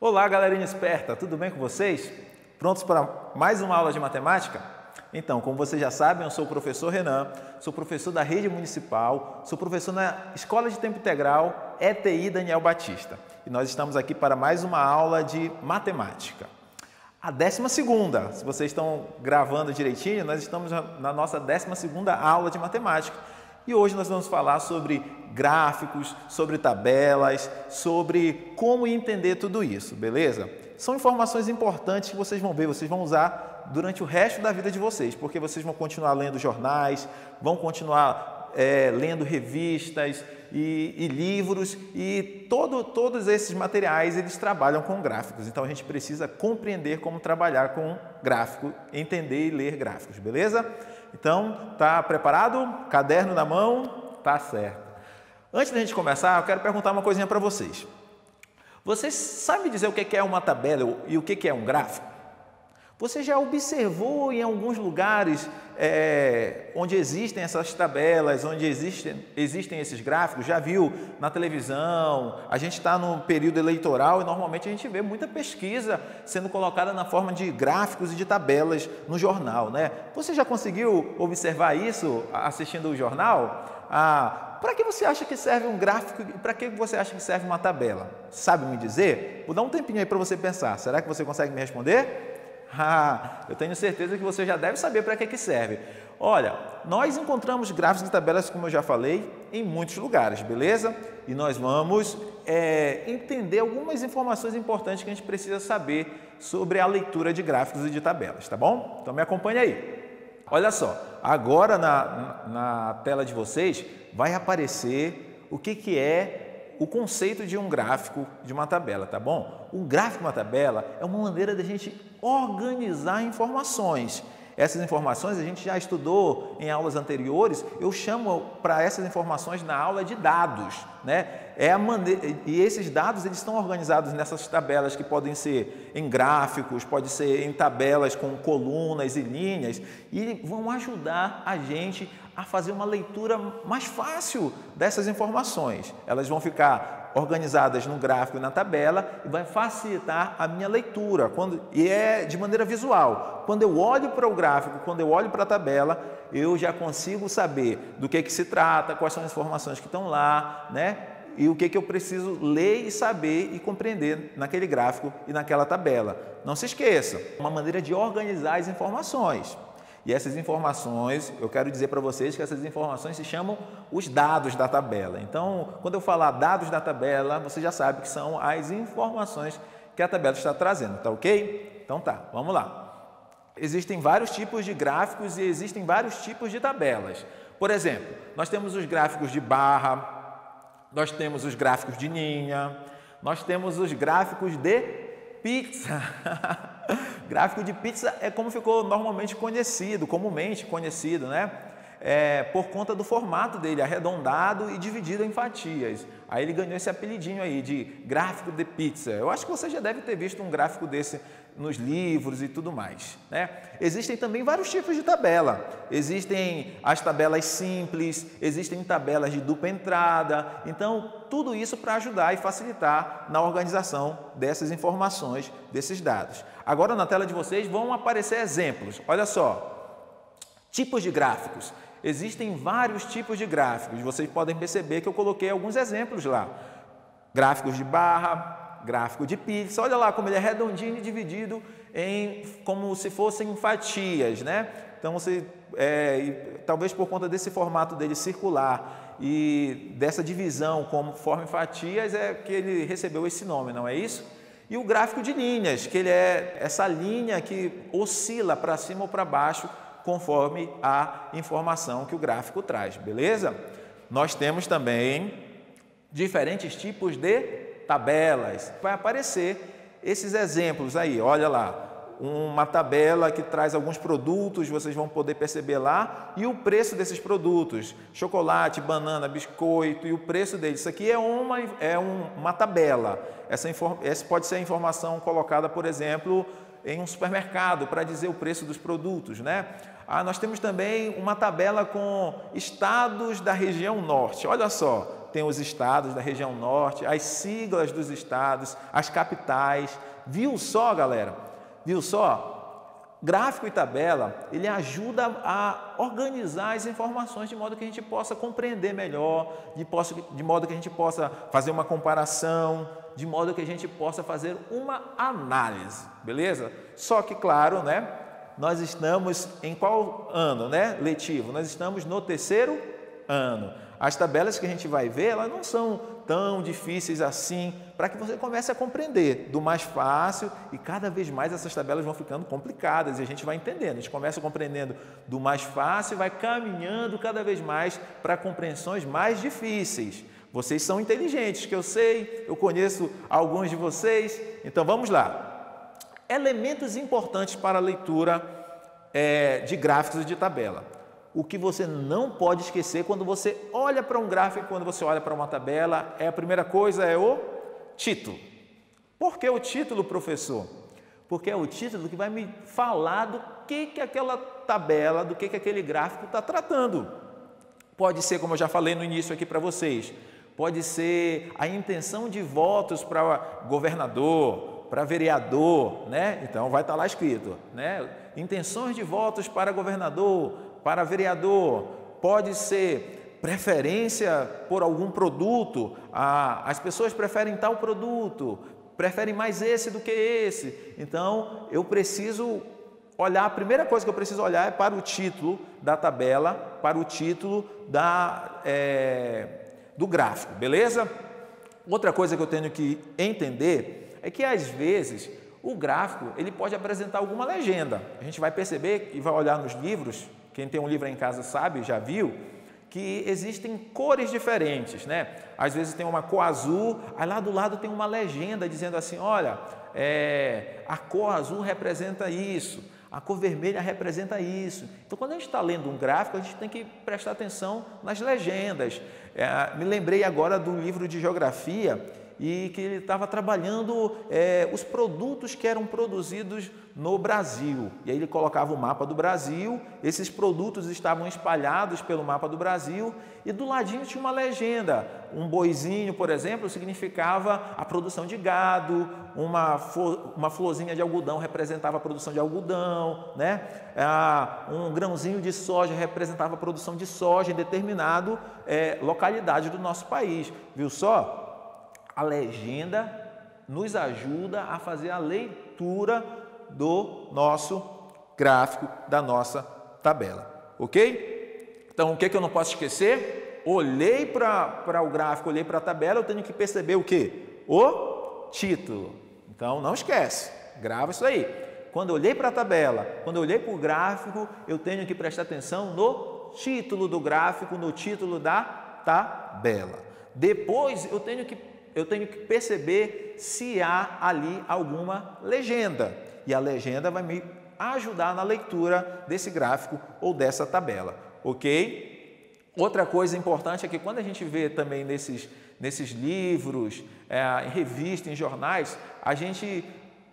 Olá, galerinha esperta, tudo bem com vocês? Prontos para mais uma aula de matemática? Então, como vocês já sabem, eu sou o professor Renan, sou professor da rede municipal, sou professor na Escola de Tempo Integral ETI Daniel Batista. E nós estamos aqui para mais uma aula de matemática. A 12ª, se vocês estão gravando direitinho, nós estamos na nossa 12ª aula de matemática. E hoje nós vamos falar sobre gráficos, sobre tabelas, sobre como entender tudo isso, beleza? São informações importantes que vocês vão ver, vocês vão usar durante o resto da vida de vocês, porque vocês vão continuar lendo jornais, vão continuar lendo revistas e livros, e todos esses materiais eles trabalham com gráficos. Então a gente precisa compreender como trabalhar com gráfico, entender e ler gráficos, beleza? Então, tá preparado? Caderno na mão? Tá certo. Antes da gente começar, eu quero perguntar uma coisinha para vocês. Vocês sabem dizer o que é uma tabela e o que é um gráfico? Você já observou em alguns lugares onde existem essas tabelas, onde existem esses gráficos? Já viu na televisão? A gente está no período eleitoral e normalmente a gente vê muita pesquisa sendo colocada na forma de gráficos e de tabelas no jornal, né? Você já conseguiu observar isso assistindo o jornal? Para que você acha que serve um gráfico e para que você acha que serve uma tabela? Sabe me dizer? Vou dar um tempinho aí para você pensar. Será que você consegue me responder? Eu tenho certeza que você já deve saber para que serve. Olha, nós encontramos gráficos e tabelas, como eu já falei, em muitos lugares, beleza? E nós vamos entender algumas informações importantes que a gente precisa saber sobre a leitura de gráficos e de tabelas, tá bom? Então me acompanhe aí. Olha só, agora na tela de vocês vai aparecer o que é o conceito de um gráfico, de uma tabela, tá bom? Um gráfico, uma tabela, é uma maneira de a gente organizar informações. Essas informações a gente já estudou em aulas anteriores, eu chamo para essas informações na aula de dados, né? E esses dados eles estão organizados nessas tabelas que podem ser em gráficos, pode ser em tabelas com colunas e linhas, e vão ajudar a gente a fazer uma leitura mais fácil dessas informações. Elas vão ficar organizadas no gráfico e na tabela e vai facilitar a minha leitura, e é de maneira visual. Quando eu olho para o gráfico, quando eu olho para a tabela, eu já consigo saber do que se trata, quais são as informações que estão lá, né? E o que eu preciso ler e saber e compreender naquele gráfico e naquela tabela. Não se esqueça, uma maneira de organizar as informações. E essas informações, eu quero dizer para vocês que essas informações se chamam os dados da tabela. Então, quando eu falar dados da tabela, você já sabe que são as informações que a tabela está trazendo, tá ok? Então tá, vamos lá. Existem vários tipos de gráficos e existem vários tipos de tabelas. Por exemplo, nós temos os gráficos de barra, nós temos os gráficos de linha, nós temos os gráficos de pizza. Gráfico de pizza é como ficou normalmente conhecido, comumente conhecido, né? Por conta do formato dele, arredondado e dividido em fatias. Aí ele ganhou esse apelidinho aí de gráfico de pizza. Eu acho que você já deve ter visto um gráfico desse nos livros e tudo mais, né? Existem também vários tipos de tabela. Existem as tabelas simples, existem tabelas de dupla entrada. Então, tudo isso para ajudar e facilitar na organização dessas informações, desses dados. Agora, na tela de vocês vão aparecer exemplos. Olha só, tipos de gráficos. Existem vários tipos de gráficos. Vocês podem perceber que eu coloquei alguns exemplos lá. Gráficos de barra, gráfico de pizza. Olha lá como ele é redondinho e dividido como se fossem fatias, né? Então, talvez por conta desse formato dele circular e dessa divisão conforme fatias é que ele recebeu esse nome, não é isso? E o gráfico de linhas, que ele é essa linha que oscila para cima ou para baixo conforme a informação que o gráfico traz, beleza? Nós temos também diferentes tipos de tabelas. Vai aparecer esses exemplos aí, olha lá. Uma tabela que traz alguns produtos, vocês vão poder perceber lá, e o preço desses produtos, chocolate, banana, biscoito e o preço deles. Isso aqui é uma tabela. Essa pode ser a informação colocada, por exemplo, em um supermercado para dizer o preço dos produtos, né? Nós temos também uma tabela com estados da região norte. Olha só, tem os estados da região norte, as siglas dos estados, as capitais. Viu só, galera? Viu só? Gráfico e tabela, ele ajuda a organizar as informações de modo que a gente possa compreender melhor, de modo que a gente possa fazer uma comparação, de modo que a gente possa fazer uma análise, beleza? Só que, claro, né? Nós estamos em qual ano, né? Letivo? Nós estamos no terceiro ano. As tabelas que a gente vai ver, elas não são tão difíceis assim, para que você comece a compreender do mais fácil, e cada vez mais essas tabelas vão ficando complicadas e a gente vai entendendo. A gente começa compreendendo do mais fácil e vai caminhando cada vez mais para compreensões mais difíceis. Vocês são inteligentes, que eu sei, eu conheço alguns de vocês. Então vamos lá. Elementos importantes para a leitura de gráficos e de tabela. O que você não pode esquecer quando você olha para um gráfico, quando você olha para uma tabela, a primeira coisa é o título. Por que o título, professor? Porque é o título que vai me falar do que aquela tabela, do que aquele gráfico está tratando. Pode ser, como eu já falei no início aqui para vocês, pode ser a intenção de votos para governador, para vereador, né? Então vai estar lá escrito, né? Intenções de votos para governador, para vereador, pode ser preferência por algum produto, as pessoas preferem tal produto, preferem mais esse do que esse. Então, eu preciso olhar, a primeira coisa que eu preciso olhar é para o título da tabela, para o título do gráfico, beleza? Outra coisa que eu tenho que entender é que, às vezes, o gráfico ele pode apresentar alguma legenda. A gente vai perceber e vai olhar nos livros. Quem tem um livro em casa sabe, já viu, que existem cores diferentes, né? Às vezes tem uma cor azul, aí lá do lado tem uma legenda dizendo assim, olha, a cor azul representa isso, a cor vermelha representa isso. Então, quando a gente está lendo um gráfico, a gente tem que prestar atenção nas legendas. Me lembrei agora do livro de geografia, e que ele estava trabalhando os produtos que eram produzidos no Brasil. E aí ele colocava o mapa do Brasil, esses produtos estavam espalhados pelo mapa do Brasil e do ladinho tinha uma legenda. Um boizinho, por exemplo, significava a produção de gado, uma florzinha de algodão representava a produção de algodão, né? Um grãozinho de soja representava a produção de soja em determinada localidade do nosso país. Viu só? A legenda nos ajuda a fazer a leitura do nosso gráfico, da nossa tabela, ok? Então, o que eu não posso esquecer? Olhei para o gráfico, olhei para a tabela, eu tenho que perceber o quê? O título. Então, não esquece, grava isso aí. Quando eu olhei para a tabela, quando eu olhei para o gráfico, eu tenho que prestar atenção no título do gráfico, no título da tabela. Depois, eu tenho que perceber se há ali alguma legenda. E a legenda vai me ajudar na leitura desse gráfico ou dessa tabela, ok? Outra coisa importante é que quando a gente vê também nesses livros, em revistas, em jornais, a gente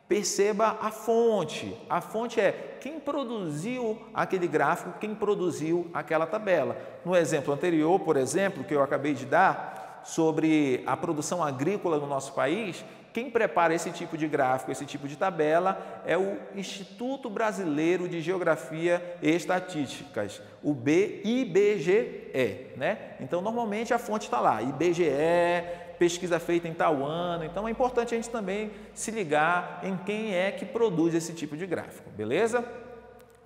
perceba a fonte. A fonte é quem produziu aquele gráfico, quem produziu aquela tabela. No exemplo anterior, por exemplo, que eu acabei de dar, sobre a produção agrícola no nosso país, quem prepara esse tipo de gráfico, esse tipo de tabela, é o Instituto Brasileiro de Geografia e Estatísticas, o IBGE, né? Então, normalmente a fonte está lá, IBGE, pesquisa feita em tal ano. Então, é importante a gente também se ligar em quem é que produz esse tipo de gráfico, beleza?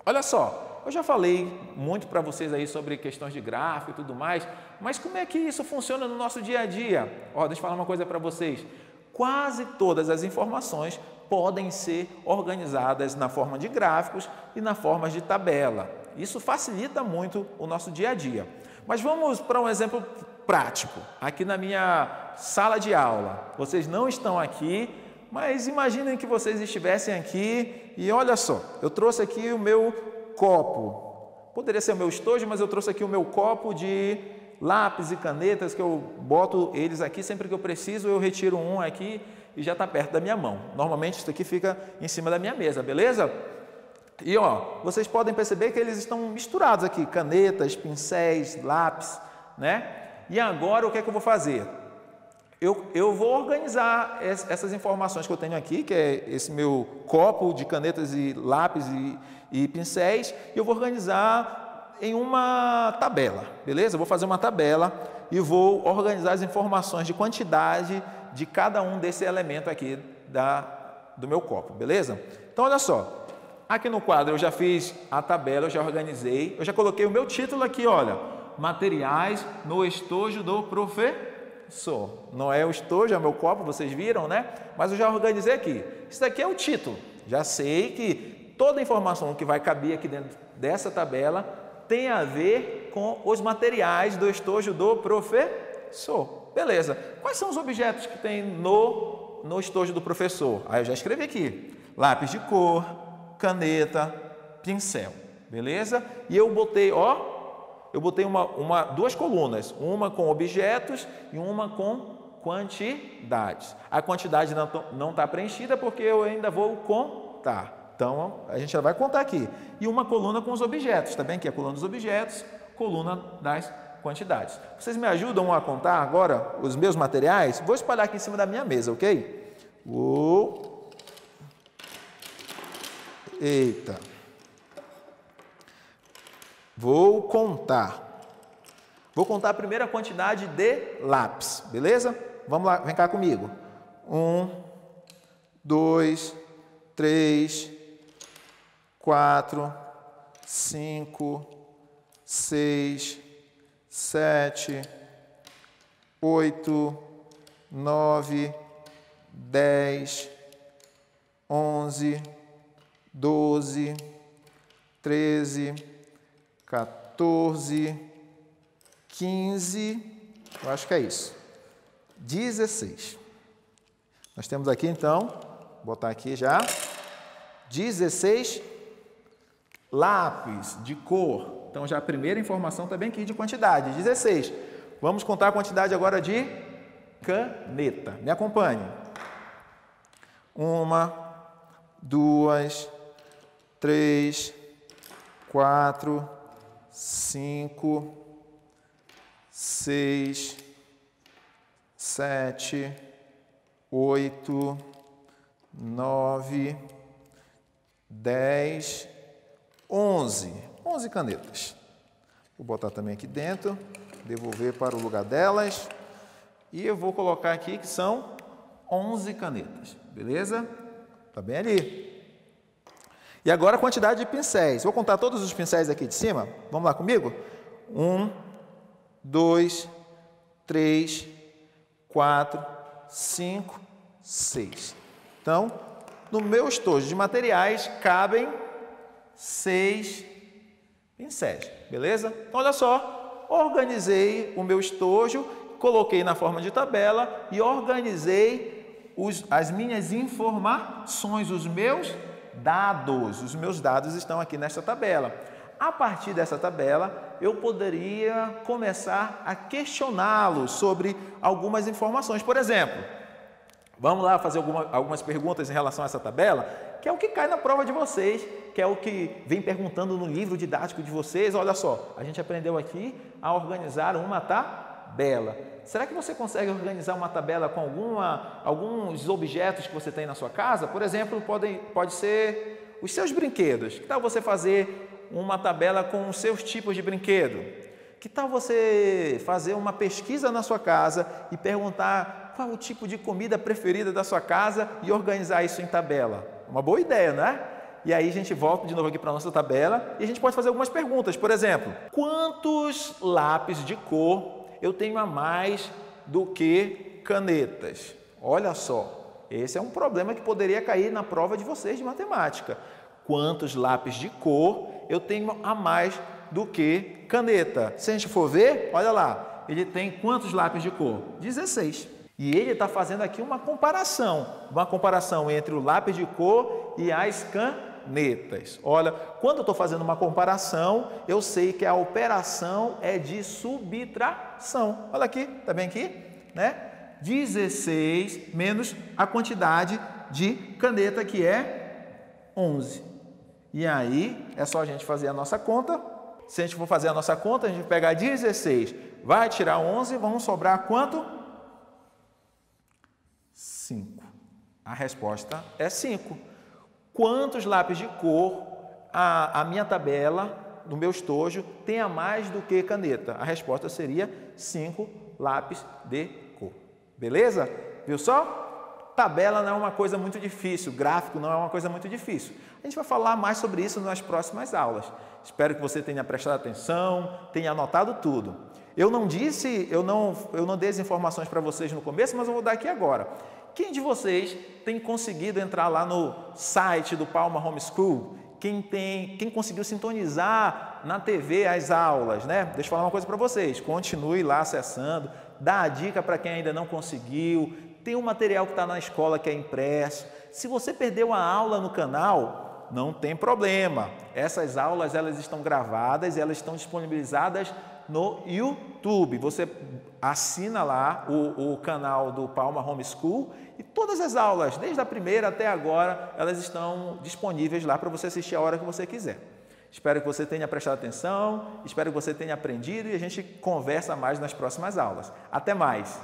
Olha só. Eu já falei muito para vocês aí sobre questões de gráfico e tudo mais, mas como é que isso funciona no nosso dia a dia? Deixa eu falar uma coisa para vocês. Quase todas as informações podem ser organizadas na forma de gráficos e na forma de tabela. Isso facilita muito o nosso dia a dia. Mas vamos para um exemplo prático. Aqui na minha sala de aula, vocês não estão aqui, mas imaginem que vocês estivessem aqui e olha só, eu trouxe aqui o meu copo, poderia ser o meu estojo, mas eu trouxe aqui o meu copo de lápis e canetas, que eu boto eles aqui, sempre que eu preciso eu retiro um aqui e já está perto da minha mão. Normalmente isso aqui fica em cima da minha mesa, beleza? E vocês podem perceber que eles estão misturados aqui, canetas, pincéis, lápis, né? E agora o que é que eu vou fazer? Eu vou organizar essas informações que eu tenho aqui, que é esse meu copo de canetas e lápis e pincéis, e eu vou organizar em uma tabela, beleza? Eu vou fazer uma tabela e vou organizar as informações de quantidade de cada um desse elemento aqui do meu copo, beleza? Então, olha só, aqui no quadro eu já fiz a tabela, eu já organizei, eu já coloquei o meu título aqui, olha, materiais no estojo do professor. Não é o estojo, é o meu copo, vocês viram, né? Mas eu já organizei aqui. Isso daqui é o título. Já sei que toda a informação que vai caber aqui dentro dessa tabela tem a ver com os materiais do estojo do professor. Beleza. Quais são os objetos que tem no estojo do professor? Aí eu já escrevi aqui. Lápis de cor, caneta, pincel. Beleza? E eu botei, duas colunas, uma com objetos e uma com quantidades. A quantidade não está preenchida porque eu ainda vou contar. Então, a gente já vai contar aqui. E uma coluna com os objetos, tá bem? Que é a coluna dos objetos, coluna das quantidades. Vocês me ajudam a contar agora os meus materiais? Vou espalhar aqui em cima da minha mesa, ok? Eita! Vou contar. Vou contar a primeira quantidade de lápis, beleza? Vamos lá, vem cá comigo. 1, 2, 3, 4, 5, 6, 7, 8, 9, 10, 11, 12, 13, 14, 15, eu acho que é isso, 16. Nós temos aqui, então, vou botar aqui já, 16 lápis de cor. Então, já a primeira informação está bem aqui de quantidade, 16. Vamos contar a quantidade agora de caneta. Me acompanhe. 1, 2, 3, 4, 5, 6, 7, 8, 9, 10, 11. 11 canetas. Vou botar também aqui dentro, devolver para o lugar delas. E eu vou colocar aqui que são 11 canetas, beleza? Tá bem ali. E agora a quantidade de pincéis. Vou contar todos os pincéis aqui de cima. Vamos lá comigo? 1, 2, 3, 4, 5, 6. Então, no meu estojo de materiais cabem 6 pincéis, beleza? Então, olha só, organizei o meu estojo, coloquei na forma de tabela e organizei as minhas informações, os meus dados. Os meus dados estão aqui nesta tabela. A partir dessa tabela, eu poderia começar a questioná-lo sobre algumas informações. Por exemplo, vamos lá fazer algumas perguntas em relação a essa tabela, que é o que cai na prova de vocês, que é o que vem perguntando no livro didático de vocês. Olha só, a gente aprendeu aqui a organizar uma tabela. Será que você consegue organizar uma tabela com alguns objetos que você tem na sua casa? Por exemplo, pode ser os seus brinquedos. Que tal você fazer uma tabela com os seus tipos de brinquedo? Que tal você fazer uma pesquisa na sua casa e perguntar qual o tipo de comida preferida da sua casa e organizar isso em tabela? Uma boa ideia, não é? E aí a gente volta de novo aqui para a nossa tabela e a gente pode fazer algumas perguntas. Por exemplo, quantos lápis de cor eu tenho a mais do que canetas? Olha só, esse é um problema que poderia cair na prova de vocês de matemática. Quantos lápis de cor eu tenho a mais do que caneta? Se a gente for ver, olha lá, ele tem quantos lápis de cor? 16. E ele está fazendo aqui uma comparação entre o lápis de cor e as canetas. Olha, quando eu estou fazendo uma comparação, eu sei que a operação é de subtração. Olha aqui, está bem aqui, né? 16 menos a quantidade de caneta, que é 11. E aí, é só a gente fazer a nossa conta. Se a gente for fazer a nossa conta, a gente vai pegar 16 vai tirar 11, vamos sobrar quanto? 5. A resposta é 5. Quantos lápis de cor a minha tabela do meu estojo tem a mais do que caneta? A resposta seria 5 lápis de cor. Beleza? Viu só? Tabela não é uma coisa muito difícil, gráfico não é uma coisa muito difícil. A gente vai falar mais sobre isso nas próximas aulas. Espero que você tenha prestado atenção, tenha anotado tudo. Eu não dei as informações para vocês no começo, mas eu vou dar aqui agora. Quem de vocês tem conseguido entrar lá no site do Palma Homeschool? Quem conseguiu sintonizar na TV as aulas, né? Deixa eu falar uma coisa para vocês. Continue lá acessando, dá a dica para quem ainda não conseguiu. Tem um material que está na escola que é impresso. Se você perdeu a aula no canal, não tem problema. Essas aulas elas estão gravadas e elas estão disponibilizadas no YouTube. Você assina lá o canal do Palma Homeschool e todas as aulas, desde a primeira até agora, elas estão disponíveis lá para você assistir a hora que você quiser. Espero que você tenha prestado atenção, espero que você tenha aprendido e a gente conversa mais nas próximas aulas. Até mais!